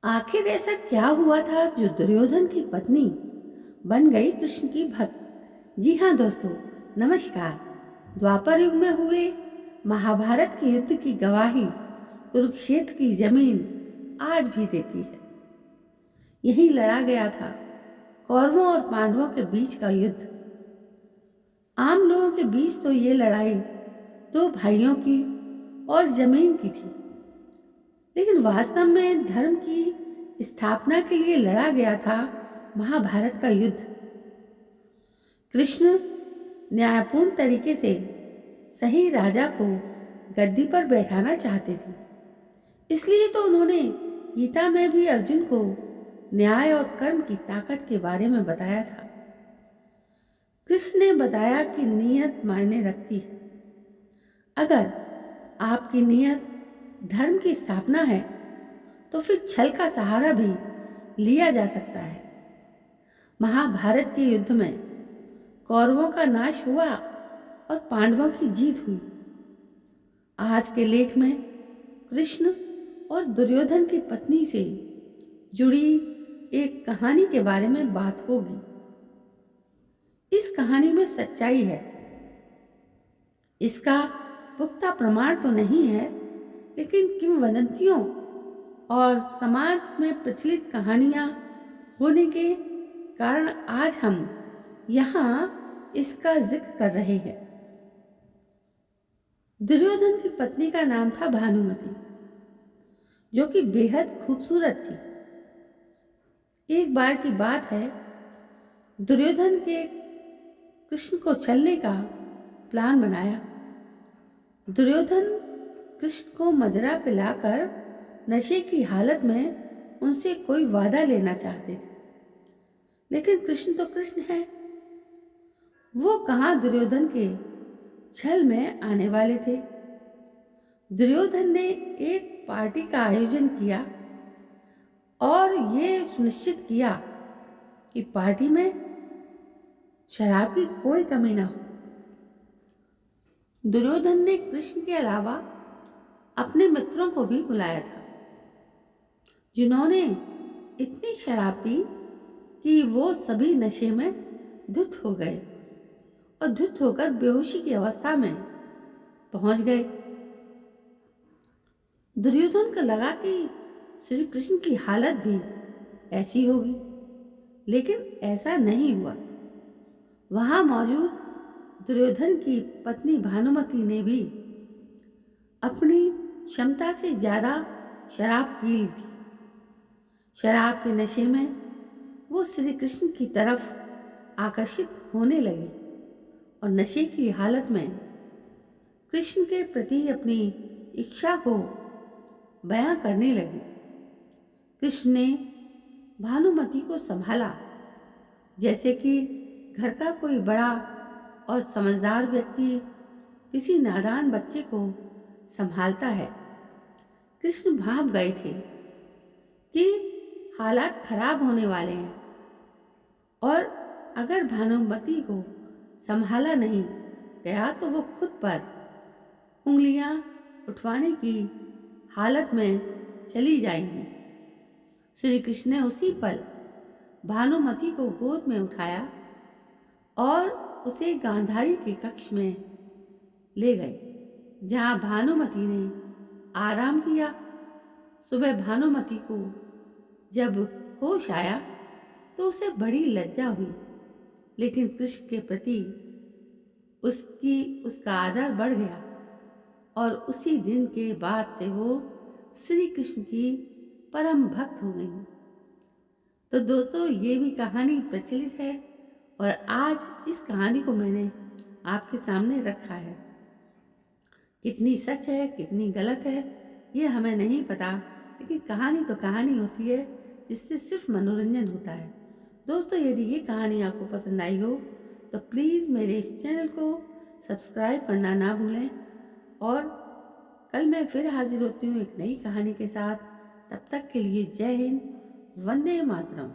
आखिर ऐसा क्या हुआ था जो दुर्योधन की पत्नी बन गई कृष्ण की भक्त। जी हाँ दोस्तों, नमस्कार। द्वापर युग में हुए महाभारत के युद्ध की गवाही कुरुक्षेत्र की जमीन आज भी देती है। यही लड़ा गया था कौरवों और पांडवों के बीच का युद्ध। आम लोगों के बीच तो ये लड़ाई दो भाइयों की और जमीन की थी, लेकिन वास्तव में धर्म की स्थापना के लिए लड़ा गया था महाभारत का युद्ध। कृष्ण न्यायपूर्ण तरीके से सही राजा को गद्दी पर बैठाना चाहते थे, इसलिए तो उन्होंने गीता में भी अर्जुन को न्याय और कर्म की ताकत के बारे में बताया था। कृष्ण ने बताया कि नीयत मायने रखती है। अगर आपकी नीयत धर्म की स्थापना है तो फिर छल का सहारा भी लिया जा सकता है। महाभारत के युद्ध में कौरवों का नाश हुआ और पांडवों की जीत हुई। आज के लेख में कृष्ण और दुर्योधन की पत्नी से जुड़ी एक कहानी के बारे में बात होगी। इस कहानी में सच्चाई है। इसका पुख्ता प्रमाण तो नहीं है, लेकिन किंवदंतियों और समाज में प्रचलित कहानियां होने के कारण आज हम यहाँ इसका जिक्र कर रहे हैं। दुर्योधन की पत्नी का नाम था भानुमति, जो कि बेहद खूबसूरत थी। एक बार की बात है, दुर्योधन के कृष्ण को छलने का प्लान बनाया। दुर्योधन कृष्ण को मदिरा पिलाकर नशे की हालत में उनसे कोई वादा लेना चाहते थे, लेकिन कृष्ण तो कृष्ण है। वो कहाँ दुर्योधन के छल में आने वाले थे। दुर्योधन ने एक पार्टी का आयोजन किया और ये सुनिश्चित किया कि पार्टी में शराब की कोई कमी ना हो। दुर्योधन ने कृष्ण के अलावा अपने मित्रों को भी बुलाया था, जिन्होंने इतनी शराब पी कि वो सभी नशे में धुत हो गए और धुत होकर बेहोशी की अवस्था में पहुंच गए। दुर्योधन को लगा कि श्री कृष्ण की हालत भी ऐसी होगी, लेकिन ऐसा नहीं हुआ। वहां मौजूद दुर्योधन की पत्नी भानुमति ने भी अपनी क्षमता से ज्यादा शराब पी ली थी। शराब के नशे में वो श्री कृष्ण की तरफ आकर्षित होने लगी और नशे की हालत में कृष्ण के प्रति अपनी इच्छा को बयां करने लगी। कृष्ण ने भानुमति को संभाला जैसे कि घर का कोई बड़ा और समझदार व्यक्ति किसी नादान बच्चे को संभालता है। कृष्ण भांप गए थे कि हालात खराब होने वाले हैं और अगर भानुमति को संभाला नहीं गया तो वो खुद पर उंगलियां उठवाने की हालत में चली जाएंगी। श्री कृष्ण ने उसी पल भानुमति को गोद में उठाया और उसे गांधारी के कक्ष में ले गए, जहां भानुमति ने आराम किया। सुबह भानुमति को जब होश आया तो उसे बड़ी लज्जा हुई, लेकिन कृष्ण के प्रति उसका आदर बढ़ गया और उसी दिन के बाद से वो श्री कृष्ण की परम भक्त हो गई। तो दोस्तों, ये भी कहानी प्रचलित है और आज इस कहानी को मैंने आपके सामने रखा है। कितनी सच है कितनी गलत है ये हमें नहीं पता, लेकिन कहानी तो कहानी होती है जिससे सिर्फ मनोरंजन होता है। दोस्तों, यदि ये कहानी आपको पसंद आई हो तो प्लीज़ मेरे इस चैनल को सब्सक्राइब करना ना भूलें और कल मैं फिर हाजिर होती हूँ एक नई कहानी के साथ। तब तक के लिए जय हिंद, वंदे मातरम।